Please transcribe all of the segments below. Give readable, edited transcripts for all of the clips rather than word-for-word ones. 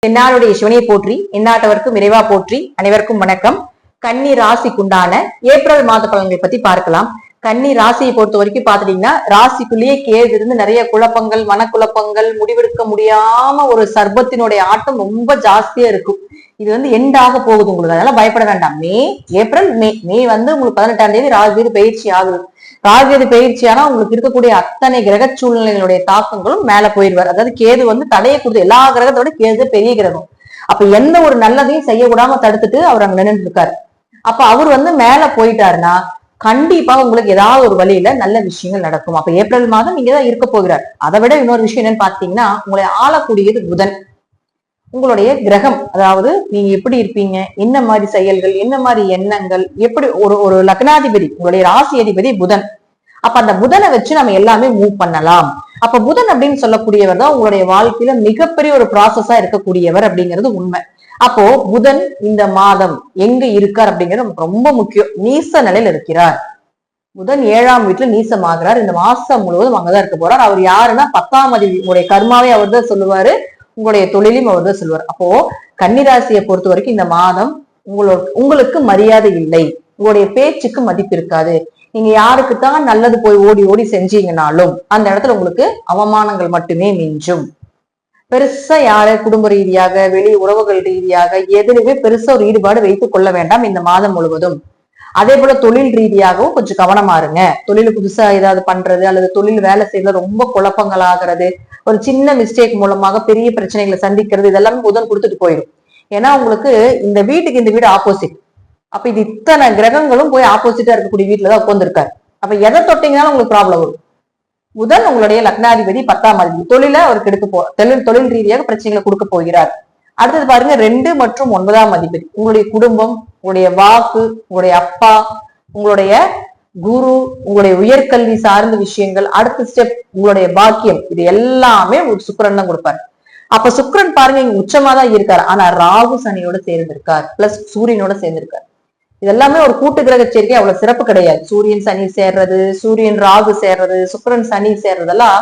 தென்னாளுடைய சிவனை போற்றி எந்நாட்டவருக்கும் இறைவா போற்றி. அனைவருக்கும் வணக்கம். கன்னி ராசிக்குண்டான ஏப்ரல் மாத பலன்களை பத்தி பார்க்கலாம். கன்னி ராசியை பொறுத்த வரைக்கும் பாத்துட்டீங்கன்னா ராசிக்குள்ளேயே கேது இருந்து நிறைய குழப்பங்கள், மனக்குழப்பங்கள், முடிவெடுக்க முடியாம ஒரு சர்பத்தினுடைய ஆட்டம் ரொம்ப ஜாஸ்தியா இருக்கும். இது எண்டாக போகுது உங்களுக்கு, அதனால பயப்பட வேண்டாம். ஏப்ரல் மே உங்களுக்கு 18ஆம் தேதி ராகுகேது பயிற்சி ஆகுது. ராகுகேது பயிற்சியானா உங்களுக்கு இருக்கக்கூடிய அத்தனை கிரக சூழ்நிலைகளுடைய தாக்கங்களும் மேல போயிடுவார். அதாவது கேது தடையை கொடுத்து, எல்லா கிரகத்தோட கேது பெரிய கிரகம். அப்ப எந்த ஒரு நல்லதையும் செய்யக்கூடாம தடுத்துட்டு அவர் அங்க நின்று இருக்காரு. அப்ப அவர் மேல போயிட்டாருன்னா கண்டிப்பா உங்களுக்கு ஏதாவது ஒரு வழியில நல்ல விஷயங்கள் நடக்கும். அப்ப ஏப்ரல் மாதம் நீங்க தான் இருக்க போகிறார். அதை விட இன்னொரு விஷயம் என்னன்னு பாத்தீங்கன்னா, உங்களை ஆளக்கூடியது புதன், உங்களுடைய கிரகம். அதாவது நீங்க எப்படி இருப்பீங்க, என்ன மாதிரி செயல்கள், என்ன மாதிரி எண்ணங்கள், எப்படி ஒரு லக்னாதிபதி, உங்களுடைய ராசி அதிபதி புதன். அப்ப அந்த புதனை வச்சு நம்ம எல்லாமே மூவ் பண்ணலாம். அப்ப புதன் அப்படின்னு சொல்லக்கூடியவர் தான் உங்களுடைய வாழ்க்கையில மிகப்பெரிய ஒரு ப்ராசஸா இருக்கக்கூடியவர் அப்படிங்கிறது உண்மை. அப்போ புதன் இந்த மாதம் எங்க இருக்கார் அப்படிங்கிறது நமக்கு ரொம்ப முக்கியம். நீச நிலையில இருக்கிறார். புதன் 7ஆம் வீட்டுல நீசமாகிறார். இந்த மாசம் முழுவதும் அங்கதான் இருக்க போறார். அவர் யாருன்னா 10ஆம் அதிபதி. உங்களுடைய கர்மாவை அவர் தான் சொல்லுவாரு, உங்களுடைய தொழிலையும் அவர் தான் சொல்லுவார். அப்போ கன்னிராசியை பொறுத்த வரைக்கும் இந்த மாதம் உங்களுக்கு மரியாதை இல்லை, உங்களுடைய பேச்சுக்கு மதிப்பு இருக்காது. நீங்க யாருக்குத்தான் நல்லது போய் ஓடி ஓடி செஞ்சீங்கனாலும் அந்த இடத்துல உங்களுக்கு அவமானங்கள் மட்டுமே மிஞ்சும். பெருசா யாரு குடும்ப ரீதியாக, வெளி உறவுகள் ரீதியாக எதுலையுமே பெருசா ஒரு ஈடுபாடு வைத்துக் கொள்ள வேண்டாம் இந்த மாதம் முழுவதும். அதே போல தொழில் ரீதியாகவும் கொஞ்சம் கவனமா இருங்க. தொழில் புதுசா ஏதாவது பண்றது அல்லது தொழில் வேலை செய்யறது ரொம்ப குழப்பங்கள் ஆகிறது, ஒரு சின்ன மிஸ்டேக் மூலமாக பெரிய பிரச்சனைகளை சந்திக்கிறது, இதெல்லாமே புதன் கொடுத்துட்டு போயிடும். ஏன்னா உங்களுக்கு இந்த வீட்டுக்கு இந்த வீடு ஆப்போசிட். அப்ப இது இத்தனை கிரகங்களும் போய் ஆப்போசிட்டா இருக்கக்கூடிய வீட்டுலதான் உட்கார்ந்துருக்காரு. அப்ப எதை தொட்டீங்கன்னாலும் உங்களுக்கு ப்ராப்ளம் வரும். புதன் உங்களுடைய லக்னாதிபதி 10ஆம் அதிபதி. தொழில அவருக்கு தொழில் ரீதியாக பிரச்சனைகளை கொடுக்க போகிறார். அடுத்தது பாருங்க 2 மற்றும் 9ஆம் அதிபதி. உங்களுடைய குடும்பம், உங்களுடைய வாக்கு, உங்களுடைய அப்பா, உங்களுடைய குரு, உங்களுடைய உயர்கல்வி சார்ந்த விஷயங்கள், அடுத்த ஸ்டெப் உங்களுடைய பாக்கியம், இது எல்லாமே ஒரு சுக்கிரன் தான் கொடுப்பாரு. அப்ப சுக்கிரன் பாருங்க இங்க உச்சமா தான் இருக்காரு. ஆனா ராகு சனியோட சேர்ந்திருக்கார், பிளஸ் சூரியனோட சேர்ந்திருக்காரு. இதெல்லாமே ஒரு கூட்டு கிரக சேர்க்கை அவ்வளவு சிறப்பு கிடையாது. சூரியன் சனி சேர்றது, சூரியன் ராகு சேர்றது, சுக்கிரன் சனி சேர்றதெல்லாம்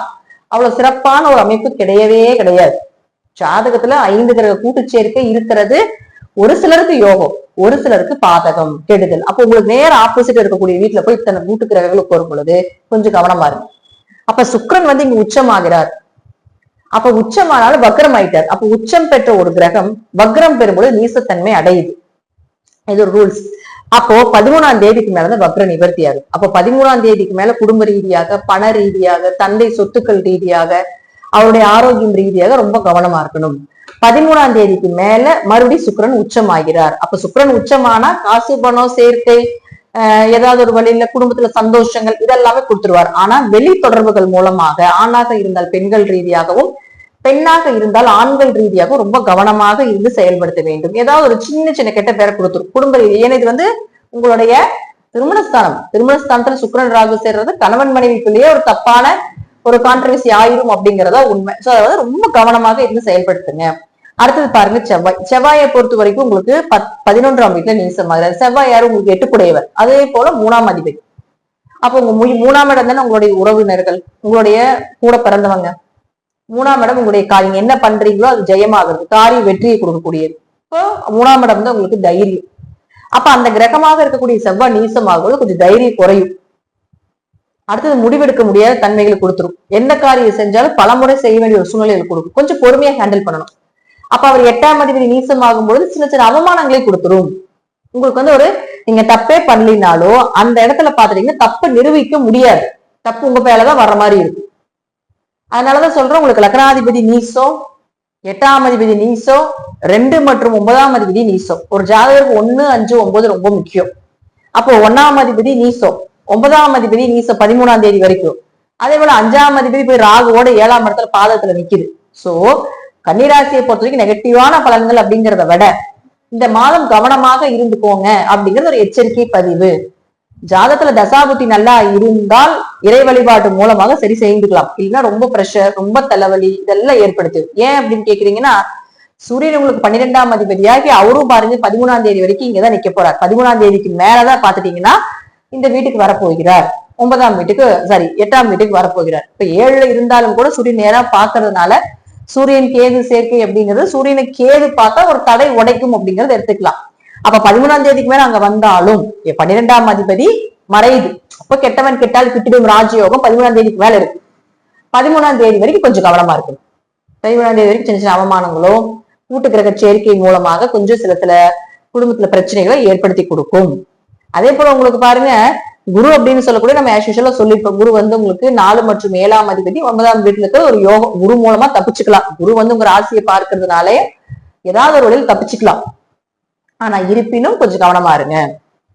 அவ்வளவு சிறப்பான ஒரு அமைப்பு கிடையவே கிடையாது. ஜாதகத்துல 5 கிரக கூட்டு சேர்க்கை இருக்கிறது ஒரு சிலருக்கு யோகம், ஒரு சிலருக்கு பாதகம், கெடுதல். அப்போ உங்களுக்கு நேர ஆப்போசிட் இருக்கக்கூடிய வீட்டுல போய் இத்தனை கூட்டு கிரகங்களுக்கு வரும் பொழுது கொஞ்சம் கவனமா இருக்கும். அப்ப சுக்கிரன் இங்க உச்சமாகிறார். அப்ப உச்சமானாலும் வக்ரம் ஆயிட்டார். அப்ப உச்சம் பெற்ற ஒரு கிரகம் வக்ரம் பெறும்போது நீசத்தன்மை அடையுது. இது ஒரு ரூல்ஸ். அப்போ 13ஆம் தேதிக்கு மேலதான் வக்ர நிவர்த்தி ஆகும். அப்போ 13ஆம் தேதிக்கு மேல குடும்ப ரீதியாக, பண ரீதியாக, தந்தை சொத்துக்கள் ரீதியாக, அவருடைய ஆரோக்கியம் ரீதியாக ரொம்ப கவனமா இருக்கணும். 13ஆம் தேதிக்கு மேல மறுபடியும் சுக்கிரன் உச்சமாகிறார். அப்ப சுக்கிரன் உச்சமானா காசு பணம் சேர்க்கை, ஏதாவது ஒரு வழியில குடும்பத்துல சந்தோஷங்கள் இதெல்லாமே கொடுத்துருவார். ஆனா வெளி தொடர்புகள் மூலமாக, ஆணாக இருந்தால் பெண்கள் ரீதியாகவும், பெண்ணாக இருந்தால் ஆண்கள் ரீதியாக ரொம்ப கவனமாக இருந்து செயல்படுத்த வேண்டும். ஏதாவது ஒரு சின்ன சின்ன கெட்ட பேரை கொடுத்துரும் குடும்ப ரீதி. ஏன்னா இது உங்களுடைய திருமணஸ்தானத்துல சுக்கிரன் ராகு சேர்றது கணவன் மனைவிக்குள்ளேயே ஒரு தப்பான ஒரு கான்ட்ரவர்சி ஆயிரும் அப்படிங்கிறதா உண்மை. சோ அதாவது ரொம்ப கவனமாக இருந்து செயல்படுத்துங்க. அடுத்தது பாருங்க செவ்வாயை பொறுத்த வரைக்கும் உங்களுக்கு 11ஆம் வீட்டுல நீசமாகிறார். செவ்வாய் யாரும் உங்களுக்கு 8 அதே போல 3ஆம் அதிபதி. அப்போ உங்க 3ஆம் இடம் தானே உங்களுடைய உறவினர்கள், உங்களுடைய கூட பிறந்தவங்க. 3ஆம் இடம் உங்களுடைய காரியம் என்ன பண்றீங்களோ அது ஜெயமாகிறது, காரிய வெற்றியை கொடுக்கக்கூடியது. இப்போ 3ஆம் இடம் தான் உங்களுக்கு தைரியம். அப்ப அந்த கிரகமாக இருக்கக்கூடிய செவ்வாய் நீசமாகும்போது கொஞ்சம் தைரியம் குறையும். அடுத்தது முடிவெடுக்க முடியாத தன்மைகளை கொடுத்துரும். எந்த காரியம் செஞ்சாலும் பலமுறை செய்ய வேண்டிய ஒரு சூழ்நிலைகளை கொடுக்கும். கொஞ்சம் பொறுமையா ஹேண்டில் பண்ணணும். அப்ப அவர் 8ஆம் அதிபதி நீசமாகும் பொழுது சின்ன சின்ன அவமானங்களை கொடுத்துரும். உங்களுக்கு நீங்க தப்பே பண்ணலினாலோ அந்த இடத்துல பாத்துட்டீங்கன்னா தப்பு நிரூபிக்க முடியாது. தப்பு உங்க மேலதான் வர்ற மாதிரி இருக்கும். அதனாலதான் சொல்றேன், உங்களுக்கு லக்னாதிபதி நீசம், 8ஆம் அதிபதி நீசம், 2 மற்றும் 9ஆம் அதிபதி நீசம். ஒரு ஜாதகருக்கு 1, 5, 9 ரொம்ப முக்கியம். அப்போ 1ஆம் அதிபதி நீசம், 9ஆம் அதிபதி நீசம் 13ஆம் தேதி வரைக்கும். அதே போல 5ஆம் அதிபதி போய் ராகுவோட 7ஆம் இடத்துல பாதத்துல நிக்குது. சோ கன்னிராசியை பொறுத்த வரைக்கும் நெகட்டிவான பலன்கள் அப்படிங்கிறத விட இந்த மாதம் கவனமாக இருந்துக்கோங்க அப்படிங்கிறது ஒரு எச்சரிக்கை பதிவு. ஜாதகத்துல தசாபுத்தி நல்லா இருந்தால் இறை வழிபாட்டு மூலமாக சரி செய்துக்கலாம். இல்லைன்னா ரொம்ப பிரஷர், ரொம்ப தலைவலி இதெல்லாம் ஏற்படுத்து. ஏன் அப்படின்னு கேக்குறீங்கன்னா, சூரியன் உங்களுக்கு 12ஆம் அதிபதியாகி அவரும் பாருங்க 13ஆம் தேதி வரைக்கும் இங்கதான் நிக்க போறார். 13ஆம் தேதிக்கு மேலதான் பாத்துட்டீங்கன்னா இந்த வீட்டுக்கு வரப்போகிறார். 8ஆம் வீட்டுக்கு வரப்போகிறார். இப்ப 7ல இருந்தாலும் கூட சூரியன் நேரா பாக்குறதுனால சூரியன் கேது சேர்க்கை அப்படிங்கிறது சூரியனை கேது பார்த்தா ஒரு தடை உடைக்கும் அப்படிங்கறது எடுத்துக்கலாம். அப்ப 13ஆம் தேதிக்கு மேல அங்க வந்தாலும் 12ஆம் அதிபதி மறையுது. அப்ப கெட்டவன் கெட்டால் கிட்டிடும் ராஜயோகம் 13ஆம் தேதிக்கு மேல இருக்கு. 13ஆம் தேதி வரைக்கும் கொஞ்சம் கவனமா இருக்கு. 13ஆம் தேதி வரைக்கும் சின்ன சின்ன அவமானங்களோ கூட்டு கிரக சேர்க்கை மூலமாக கொஞ்சம் சில குடும்பத்துல பிரச்சனைகளை ஏற்படுத்தி கொடுக்கும். அதே போல உங்களுக்கு பாருங்க, குரு அப்படின்னு சொல்லக்கூடிய நம்ம ஆஸ்யூஷுவலா சொல்லிருப்போம். குரு உங்களுக்கு 4 மற்றும் 7ஆம் அதிபதி 9ஆம் வீட்டுல இருக்கிற ஒரு யோகம். குரு மூலமா தப்பிச்சுக்கலாம். குரு உங்க ராசியை பார்க்கறதுனாலே ஏதாவது ஒரு வழியில் தப்பிச்சுக்கலாம். ஆனா இருப்பினும் கொஞ்சம் கவனமா இருங்க.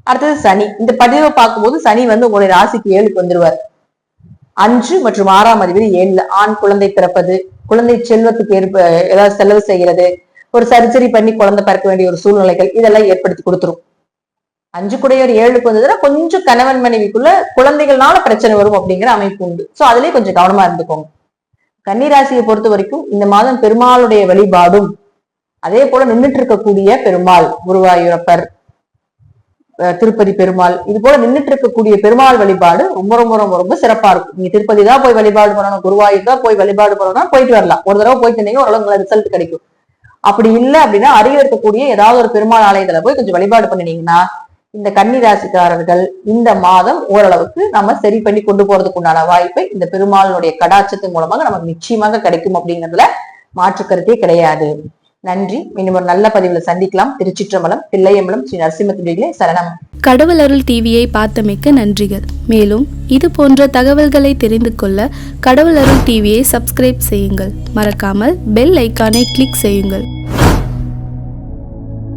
அடுத்தது சனி. இந்த பதிவை பார்க்கும்போது சனி உங்களுடைய ராசிக்கு 7க்கு வந்துருவார். 5 மற்றும் 6ஆம் அதிபதி 7ல. ஆண் குழந்தை பிறப்பது, குழந்தை செல்வத்துக்கு ஏதாவது செலவு செய்கிறது, ஒரு சர்ஜரி பண்ணி குழந்தை பிறக்க வேண்டிய ஒரு சூழ்நிலைகள் இதெல்லாம் ஏற்படுத்தி கொடுத்துரும். 5 கூடையவர் 7க்கு வந்ததுன்னா கொஞ்சம் கணவன் மனைவிக்குள்ள குழந்தைகள்னால பிரச்சனை வரும் அப்படிங்கிற அமைப்பு உண்டு. சோ அதுலயே கொஞ்சம் கவனமா இருந்துக்கோங்க. கன்னிராசியை பொறுத்த வரைக்கும் இந்த மாதம் பெருமாளுடைய வழிபாடும், அதே போல நின்றுட்டு இருக்கக்கூடிய பெருமாள், குருவாயூரப்பர், திருப்பதி பெருமாள், இது போல நின்றுட்டு இருக்கக்கூடிய பெருமாள் வழிபாடு ரொம்ப ரொம்ப ரொம்ப ரொம்ப சிறப்பா இருக்கும். நீங்க திருப்பதி தான் போய் வழிபாடு பண்ணணும், குருவாயூர் தான் போய் வழிபாடு பண்ணணும்னா போயிட்டு வரலாம். ஒரு தடவை போயிட்டு இருந்தீங்க, ஓரளவு ரிசல்ட் கிடைக்கும். அப்படி இல்லை அப்படின்னா அருகில் இருக்கக்கூடிய ஏதாவது ஒரு பெருமாள் ஆலயத்துல போய் கொஞ்சம் வழிபாடு பண்ணினீங்கன்னா இந்த கன்னி ராசிக்காரர்கள் இந்த மாதம் ஓரளவுக்கு நம்ம சரி பண்ணி கொண்டு போறதுக்கு உண்டான வாய்ப்பை இந்த பெருமாளுடைய கடாட்சத்தின் மூலமாக நமக்கு நிச்சயமாக கிடைக்கும் அப்படிங்கிறதுல மாற்று கருத்தே கிடையாது. நன்றி. இன்னும் ஒரு நல்ல பதிவுல சந்திக்கலாம். திருச்சிற்றம்பலம், தில்லையம்பலம், ஸ்ரீ நரசிம்மத்துடைய சரணம். கடவுள் அருள் டிவியை பார்த்தமைக்க நன்றிகள். மேலும் இது போன்ற தகவல்களை தெரிந்து கொள்ள கடவுள் அருள் டிவியை சப்ஸ்கிரைப் செய்யுங்கள். மறக்காமல் பெல் ஐக்கானை கிளிக் செய்யுங்கள்.